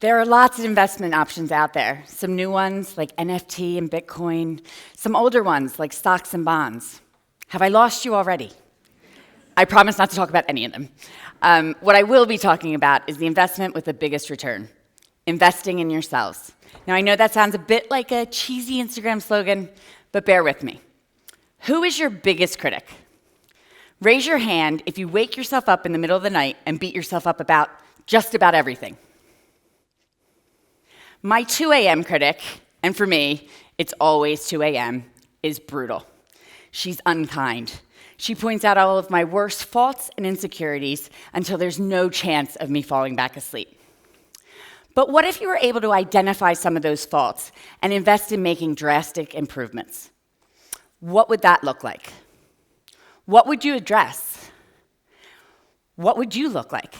There are lots of investment options out there. Some new ones like NFT and Bitcoin, some older ones like stocks and bonds. Have I lost you already? I promise not to talk about any of them. What I will be talking about is the investment with the biggest return, investing in yourselves. Now, I know that sounds a bit like a cheesy Instagram slogan, but bear with me. Who is your biggest critic? Raise your hand if you wake yourself up in the middle of the night and beat yourself up about just about everything. My 2 a.m. critic, and for me, it's always 2 a.m., is brutal. She's unkind. She points out all of my worst faults and insecurities until there's no chance of me falling back asleep. But what if you were able to identify some of those faults and invest in making drastic improvements? What would that look like? What would you address? What would you look like?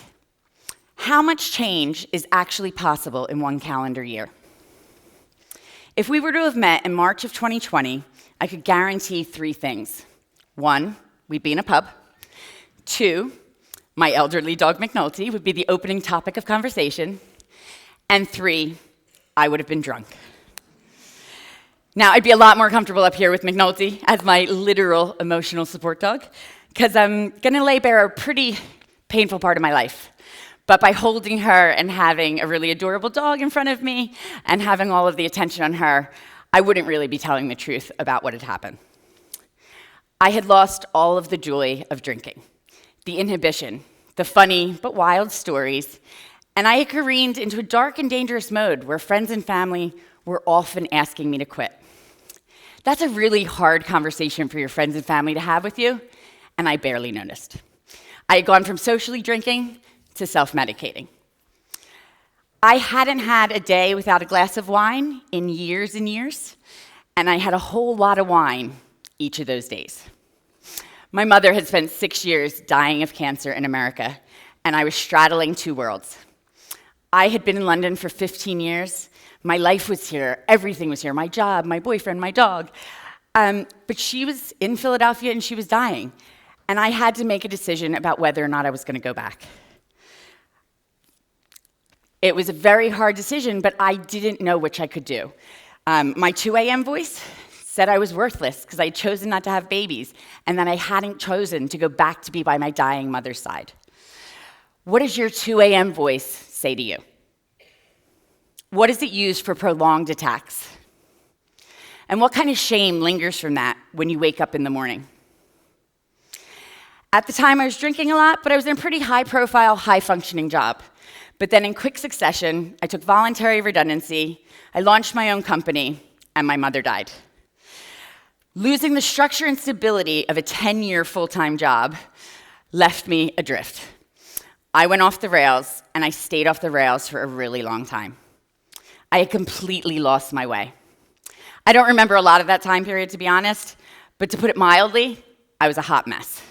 How much change is actually possible in one calendar year? If we were to have met in March of 2020, I could guarantee 3 things. 1, we'd be in a pub. 2, my elderly dog McNulty would be the opening topic of conversation. And 3, I would have been drunk. Now, I'd be a lot more comfortable up here with McNulty as my literal emotional support dog, because I'm going to lay bare a pretty painful part of my life. But by holding her and having a really adorable dog in front of me and having all of the attention on her, I wouldn't really be telling the truth about what had happened. I had lost all of the joy of drinking, the inhibition, the funny but wild stories, and I had careened into a dark and dangerous mode where friends and family were often asking me to quit. That's a really hard conversation for your friends and family to have with you, and I barely noticed. I had gone from socially drinking to self-medicating. I hadn't had a day without a glass of wine in years and years, and I had a whole lot of wine each of those days. My mother had spent 6 years dying of cancer in America, and I was straddling 2 worlds. I had been in London for 15 years. My life was here. Everything was here. My job, my boyfriend, my dog. But she was in Philadelphia, and she was dying. And I had to make a decision about whether or not I was going to go back. It was a very hard decision, but I didn't know which I could do. My 2 a.m. voice said I was worthless because I had chosen not to have babies, and that I hadn't chosen to go back to be by my dying mother's side. What does your 2 a.m. voice say to you? What is it used for prolonged attacks? And what kind of shame lingers from that when you wake up in the morning? At the time, I was drinking a lot, but I was in a pretty high-profile, high-functioning job. But then in quick succession, I took voluntary redundancy, I launched my own company, and my mother died. Losing the structure and stability of a 10-year full-time job left me adrift. I went off the rails, and I stayed off the rails for a really long time. I had completely lost my way. I don't remember a lot of that time period, to be honest, but to put it mildly, I was a hot mess.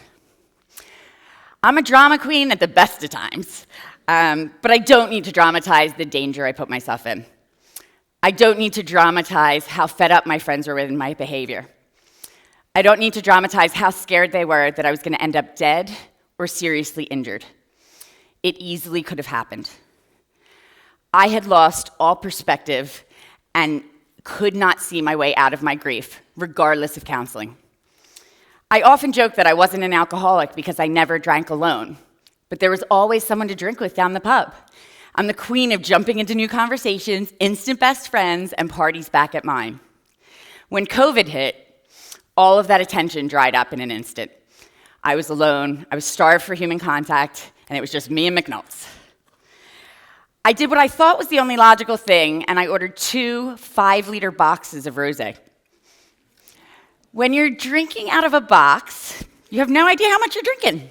I'm a drama queen at the best of times. But I don't need to dramatize the danger I put myself in. I don't need to dramatize how fed up my friends were with my behavior. I don't need to dramatize how scared they were that I was going to end up dead or seriously injured. It easily could have happened. I had lost all perspective and could not see my way out of my grief, regardless of counseling. I often joke that I wasn't an alcoholic because I never drank alone. But there was always someone to drink with down the pub. I'm the queen of jumping into new conversations, instant best friends, and parties back at mine. When COVID hit, all of that attention dried up in an instant. I was alone, I was starved for human contact, and it was just me and McNults. I did what I thought was the only logical thing, and I ordered 2 5-liter boxes of rosé. When you're drinking out of a box, you have no idea how much you're drinking.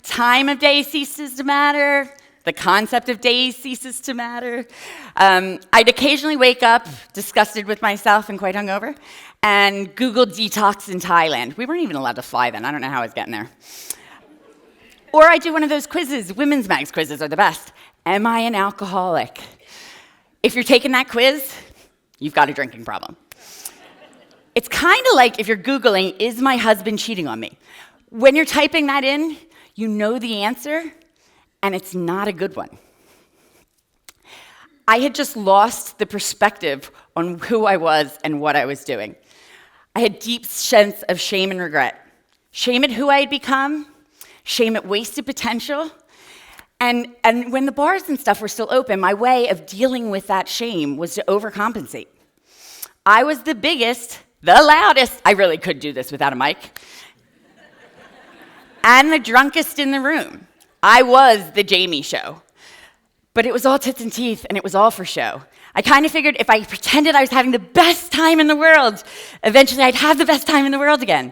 Time of day ceases to matter. The concept of days ceases to matter. I'd occasionally wake up disgusted with myself and quite hungover and Google detox in Thailand. We weren't even allowed to fly then. I don't know how I was getting there. Or I do one of those quizzes. Women's Mags quizzes are the best. Am I an alcoholic? If you're taking that quiz, you've got a drinking problem. It's kind of like if you're Googling, is my husband cheating on me? When you're typing that in, you know the answer, and it's not a good one. I had just lost the perspective on who I was and what I was doing. I had deep sense of shame and regret. Shame at who I had become, shame at wasted potential, and when the bars and stuff were still open, my way of dealing with that shame was to overcompensate. I was the biggest, the loudest, I really could do this without a mic, and the drunkest in the room. I was the Jamie show. But it was all tits and teeth, and it was all for show. I kind of figured if I pretended I was having the best time in the world, eventually I'd have the best time in the world again.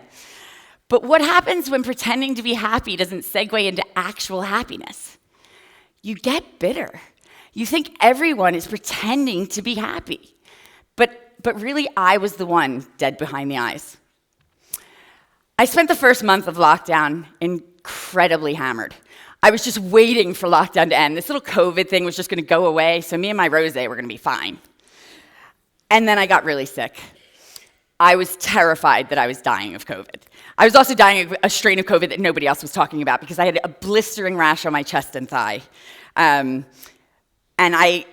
But what happens when pretending to be happy doesn't segue into actual happiness? You get bitter. You think everyone is pretending to be happy. But really, I was the one dead behind the eyes. I spent the first month of lockdown incredibly hammered. I was just waiting for lockdown to end. This little COVID thing was just going to go away, so me and my rosé were going to be fine. And then I got really sick. I was terrified that I was dying of COVID. I was also dying of a strain of COVID that nobody else was talking about because I had a blistering rash on my chest and thigh. And I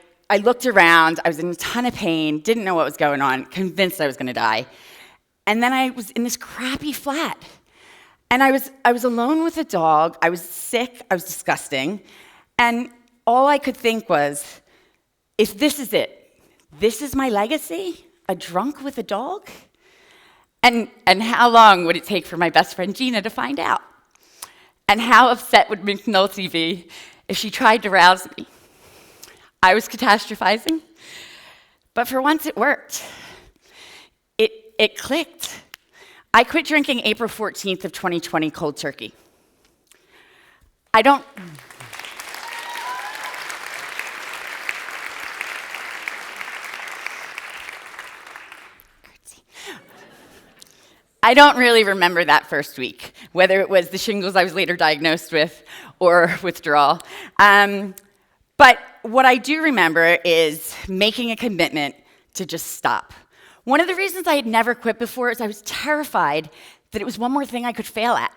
looked around, I was in a ton of pain, didn't know what was going on, convinced I was going to die. And then I was in this crappy flat. And I was alone with a dog, I was sick, I was disgusting. And all I could think was, if this is it, this is my legacy, a drunk with a dog? And how long would it take for my best friend Gina to find out? And how upset would McNulty be if she tried to rouse me? I was catastrophizing, but for once it worked. It clicked. I quit drinking April 14th of 2020 cold turkey. I don't really remember that first week, whether it was the shingles I was later diagnosed with or withdrawal. But what I do remember is making a commitment to just stop. One of the reasons I had never quit before is I was terrified that it was one more thing I could fail at.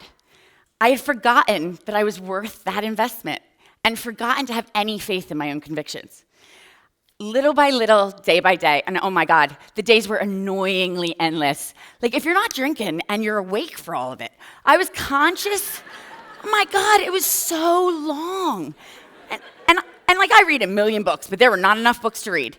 I had forgotten that I was worth that investment and forgotten to have any faith in my own convictions. Little by little, day by day, and oh my God, the days were annoyingly endless. Like, if you're not drinking and you're awake for all of it, I was conscious. Oh my God, it was so long. And like, I read a million books, but there were not enough books to read.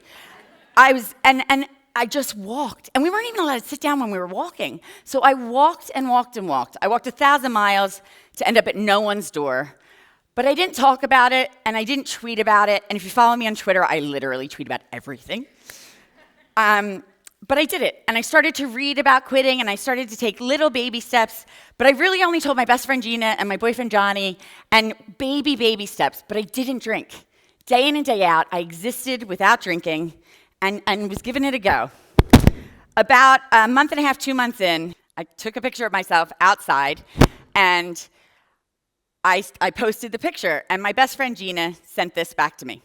I just walked, and we weren't even allowed to sit down when we were walking. So I walked and walked and walked. I walked 1,000 miles to end up at no one's door. But I didn't talk about it, and I didn't tweet about it. And if you follow me on Twitter, I literally tweet about everything. But I did it, and I started to read about quitting, and I started to take little baby steps. But I really only told my best friend Gina and my boyfriend Johnny, and baby steps, but I didn't drink. Day in and day out, I existed without drinking, and was giving it a go. About a month and a half, 2 months in, I took a picture of myself outside, and I posted the picture, and my best friend Gina sent this back to me.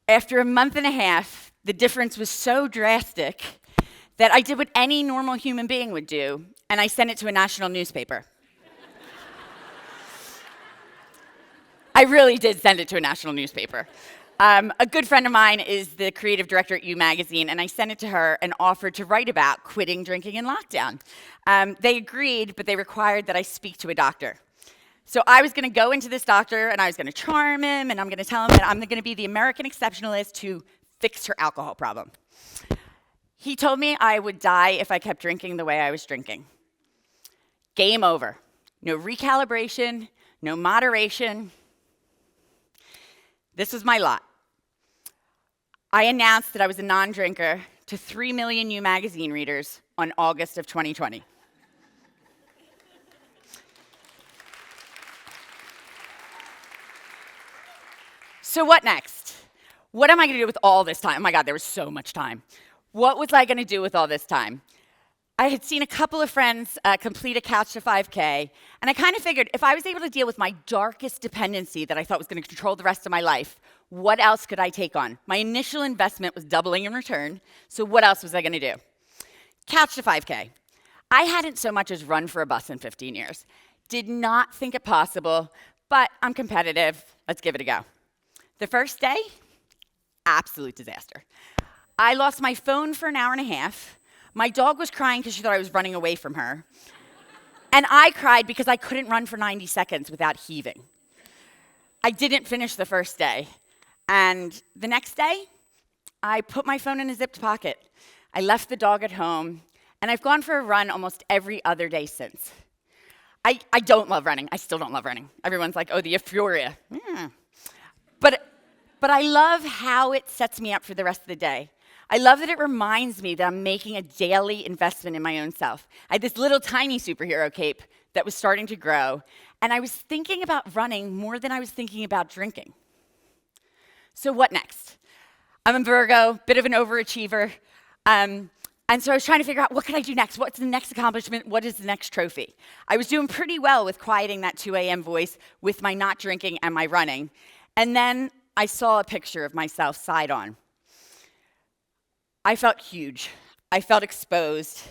After a month and a half, the difference was so drastic that I did what any normal human being would do, and I sent it to a national newspaper. I really did send it to a national newspaper. A good friend of mine is the creative director at You Magazine, and I sent it to her and offered to write about quitting drinking in lockdown. They agreed, but they required that I speak to a doctor. So I was going to go into this doctor, and I was going to charm him, and I'm going to tell him that I'm going to be the American exceptionalist who fixed her alcohol problem. He told me I would die if I kept drinking the way I was drinking. Game over. No recalibration, no moderation. This was my lot. I announced that I was a non-drinker to 3 million You Magazine readers on August of 2020. So what next? What am I going to do with all this time? Oh my God, there was so much time. What was I going to do with all this time? I had seen a couple of friends complete a Couch to 5K, and I kind of figured if I was able to deal with my darkest dependency that I thought was going to control the rest of my life, what else could I take on? My initial investment was doubling in return, so what else was I going to do? Couch to 5K. I hadn't so much as run for a bus in 15 years. Did not think it possible, but I'm competitive. Let's give it a go. The first day, absolute disaster. I lost my phone for an hour and a half. My dog was crying because she thought I was running away from her. And I cried because I couldn't run for 90 seconds without heaving. I didn't finish the first day. And the next day, I put my phone in a zipped pocket. I left the dog at home, and I've gone for a run almost every other day since. I don't love running. I still don't love running. Everyone's like, oh, the euphoria. But I love how it sets me up for the rest of the day. I love that it reminds me that I'm making a daily investment in my own self. I had this little tiny superhero cape that was starting to grow, and I was thinking about running more than I was thinking about drinking. So what next? I'm a Virgo, bit of an overachiever, and so I was trying to figure out, what can I do next? What's the next accomplishment? What is the next trophy? I was doing pretty well with quieting that 2 a.m. voice with my not drinking and my running, and then I saw a picture of myself side on. I felt huge. I felt exposed.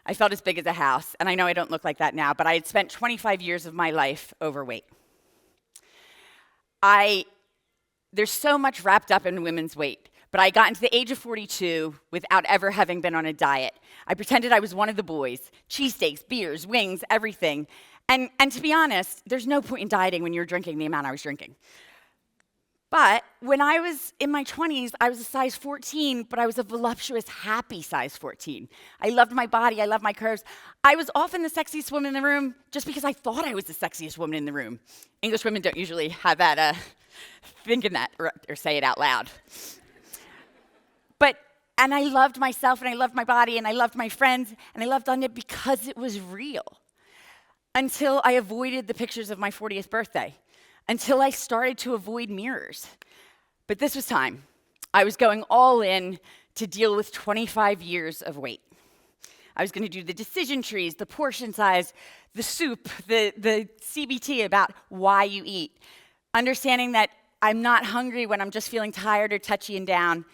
I felt as big as a house. And I know I don't look like that now, but I had spent 25 years of my life overweight. There's so much wrapped up in women's weight, but I got into the age of 42 without ever having been on a diet. I pretended I was one of the boys. Cheesesteaks, beers, wings, everything. And to be honest, there's no point in dieting when you're drinking the amount I was drinking. But when I was in my 20s, I was a size 14, but I was a voluptuous, happy size 14. I loved my body. I loved my curves. I was often the sexiest woman in the room just because I thought I was the sexiest woman in the room. English women don't usually have that thinking that or say it out loud. And I loved myself, and I loved my body, and I loved my friends, and I loved on it because it was real. Until I avoided the pictures of my 40th birthday. Until I started to avoid mirrors. But this was time. I was going all in to deal with 25 years of weight. I was going to do the decision trees, the portion size, the soup, the CBT about why you eat. Understanding that I'm not hungry when I'm just feeling tired or touchy and down,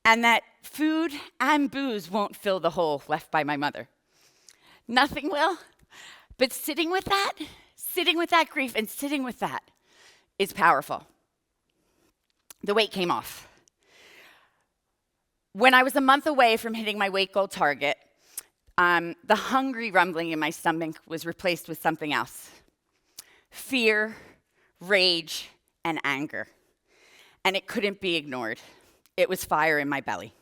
and that food and booze won't fill the hole left by my mother. Nothing will, but sitting with that grief and sitting with that is powerful. The weight came off. When I was a month away from hitting my weight goal target, the hungry rumbling in my stomach was replaced with something else. Fear, rage, and anger. And it couldn't be ignored. It was fire in my belly.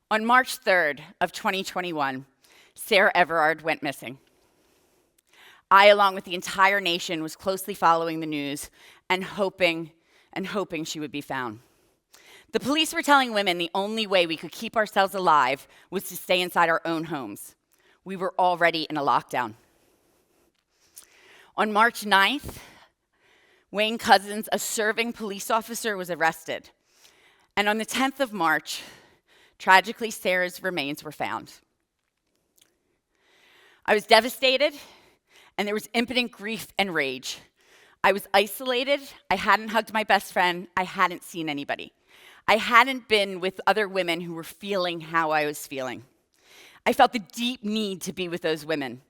On March 3rd of 2021, Sarah Everard went missing. I, along with the entire nation, was closely following the news and hoping she would be found. The police were telling women the only way we could keep ourselves alive was to stay inside our own homes. We were already in a lockdown. On March 9th, Wayne Couzens, a serving police officer, was arrested. And on the 10th of March, tragically, Sarah's remains were found. I was devastated, and there was impotent grief and rage. I was isolated. I hadn't hugged my best friend. I hadn't seen anybody. I hadn't been with other women who were feeling how I was feeling. I felt the deep need to be with those women.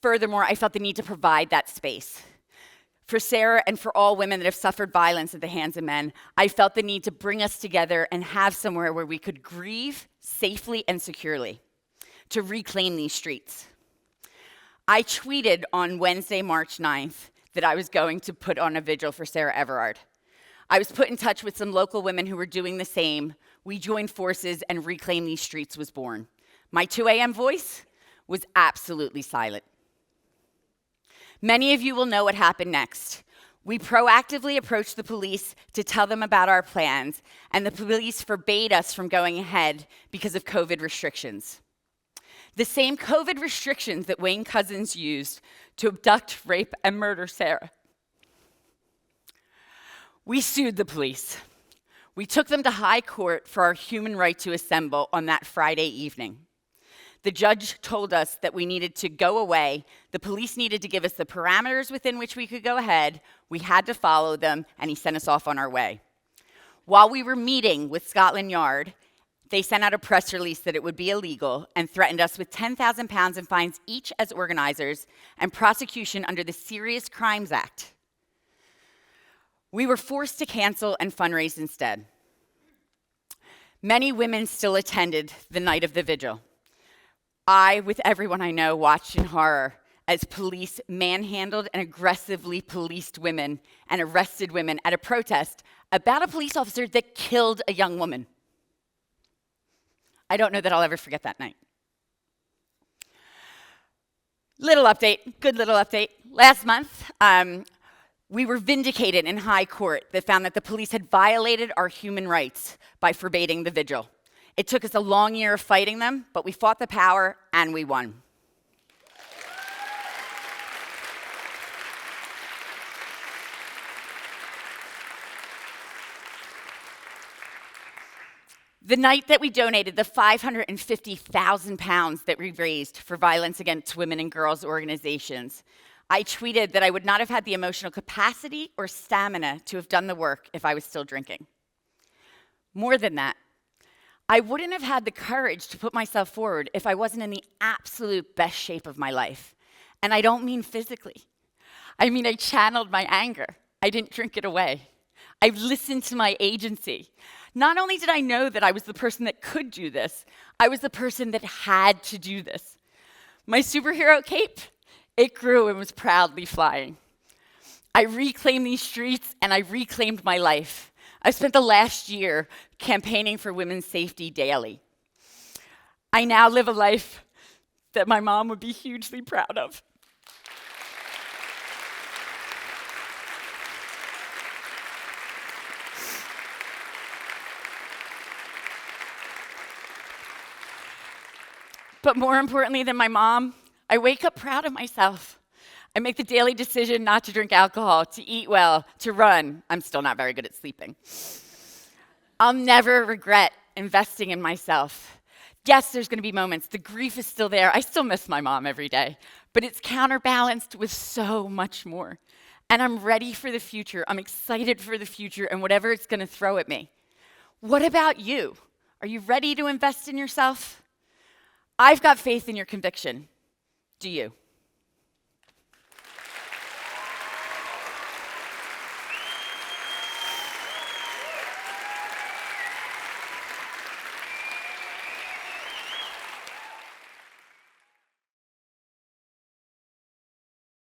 Furthermore, I felt the need to provide that space. For Sarah and for all women that have suffered violence at the hands of men, I felt the need to bring us together and have somewhere where we could grieve safely and securely, to reclaim these streets. I tweeted on Wednesday, March 9th, that I was going to put on a vigil for Sarah Everard. I was put in touch with some local women who were doing the same. We joined forces, and Reclaim These Streets was born. My 2 a.m. voice was absolutely silent. Many of you will know what happened next. We proactively approached the police to tell them about our plans, and the police forbade us from going ahead because of COVID restrictions. The same COVID restrictions that Wayne Couzens used to abduct, rape, and murder Sarah. We sued the police. We took them to high court for our human right to assemble on that Friday evening. The judge told us that we needed to go away. The police needed to give us the parameters within which we could go ahead. We had to follow them, and he sent us off on our way. While we were meeting with Scotland Yard, they sent out a press release that it would be illegal and threatened us with £10,000 in fines each as organizers and prosecution under the Serious Crimes Act. We were forced to cancel and fundraise instead. Many women still attended the night of the vigil. I, with everyone I know, watched in horror as police manhandled and aggressively policed women and arrested women at a protest about a police officer that killed a young woman. I don't know that I'll ever forget that night. Little update, good little update. Last month, we were vindicated in high court that found that the police had violated our human rights by forbidding the vigil. It took us a long year of fighting them, but we fought the power and we won. The night that we donated the £550,000 that we raised for violence against women and girls organizations, I tweeted that I would not have had the emotional capacity or stamina to have done the work if I was still drinking. More than that, I wouldn't have had the courage to put myself forward if I wasn't in the absolute best shape of my life. And I don't mean physically. I mean, I channeled my anger. I didn't drink it away. I listened to my agency. Not only did I know that I was the person that could do this, I was the person that had to do this. My superhero cape, it grew and was proudly flying. I reclaimed these streets and I reclaimed my life. I spent the last year campaigning for women's safety daily. I now live a life that my mom would be hugely proud of. But more importantly than my mom, I wake up proud of myself. I make the daily decision not to drink alcohol, to eat well, to run. I'm still not very good at sleeping. I'll never regret investing in myself. Yes, there's going to be moments. The grief is still there. I still miss my mom every day. But it's counterbalanced with so much more. And I'm ready for the future. I'm excited for the future and whatever it's going to throw at me. What about you? Are you ready to invest in yourself? I've got faith in your conviction. Do you?